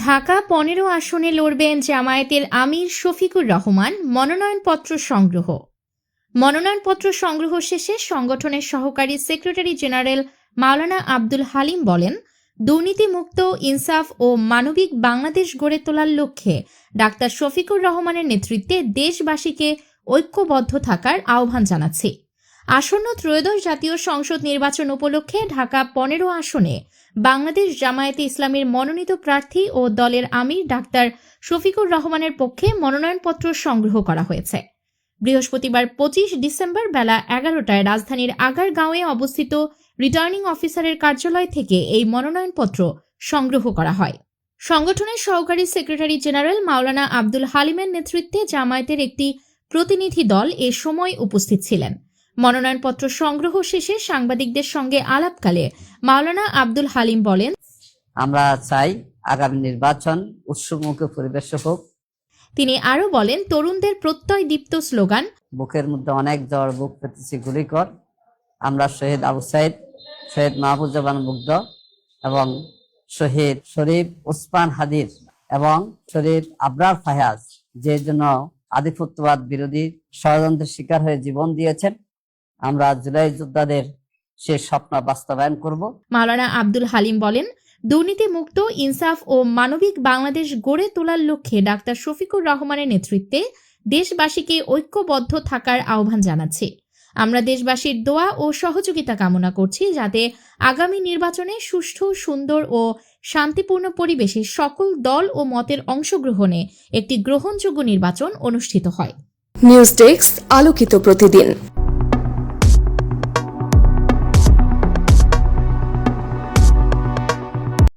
ঢাকা ১৫ আসনে লড়বেন জামায়াতের আমির শফিকুর রহমান। মনোনয়নপত্র সংগ্রহ শেষে সংগঠনের সহকারী সেক্রেটারি জেনারেল মাওলানা আব্দুল হালিম বলেন, দুর্নীতিমুক্ত, ইনসাফ ও মানবিক বাংলাদেশ গড়ে তোলার লক্ষ্যে ডাক্তার শফিকুর রহমানের নেতৃত্বে দেশবাসীকে ঐক্যবদ্ধ থাকার আহ্বান জানাচ্ছি। আসন্ন ত্রয়োদশ জাতীয় সংসদ নির্বাচন উপলক্ষে ঢাকা ১৫ আসনে বাংলাদেশ জামায়াতে ইসলামীর মনোনীত প্রার্থী ও দলের আমির ডাক্তার শফিকুর রহমানের পক্ষে মনোনয়নপত্র সংগ্রহ করা হয়েছে। বৃহস্পতিবার ২৫ ডিসেম্বর বেলা ১১টায় রাজধানীর আগারগাঁওয়ে অবস্থিত রিটার্নিং অফিসারের কার্যালয় থেকে এই মনোনয়নপত্র সংগ্রহ করা হয়। সংগঠনের সহকারী সেক্রেটারি জেনারেল মাওলানা আব্দুল হালিমের নেতৃত্বে জামায়াতের একটি প্রতিনিধি দল এ সময় উপস্থিত ছিলেন। মনোনয়নপত্র সংগ্রহ শেষে সাংবাদিকদের সঙ্গে আলাপকালে মাওলানা আব্দুল হালিম বলেন, আমরা চাই আগামী নির্বাচন উৎসবমুখী পরিবেশ হোক। তিনি আরো বলেন, তরুণদের প্রত্যয় দীপ্ত স্লোগান বুকের মধ্যে অনেক জ্বর, বুক পেতেছি গুলি কর। আমরা শহীদ আবু সাইদ, শহীদ মাহফুজ্জামান মুগ্ধ এবং শহীদ শরীফ ওসমান হাদির এবং শহীদ আবরার ফায়াজ, যে জন্য আধিপত্যবাদ বিরোধী ষড়যন্ত্রের শিকার হয়ে জীবন দিয়েছেন, আমরা জুলাই যোদ্ধাদের সে স্বপ্ন বাস্তবায়ন করব। মাওলানা আব্দুল হালিম বলেন, দুর্নীতিমুক্ত, ইনসাফ ও মানবিক বাংলাদেশ গড়ে তোলার লক্ষ্যে ডাক্তার শফিকুর রহমানের নেতৃত্বে দেশবাসীকে ঐক্যবদ্ধ থাকার আহ্বান জানাচ্ছি। আমরা দেশবাসীর দোয়া ও সহযোগিতা কামনা করছি, যাতে আগামী নির্বাচনে সুষ্ঠু, সুন্দর ও শান্তিপূর্ণ পরিবেশে সকল দল ও মতের অংশগ্রহণে একটি গ্রহণযোগ্য নির্বাচন অনুষ্ঠিত হয়। নিউজ ডেস্ক, আলোকিত প্রতিদিন।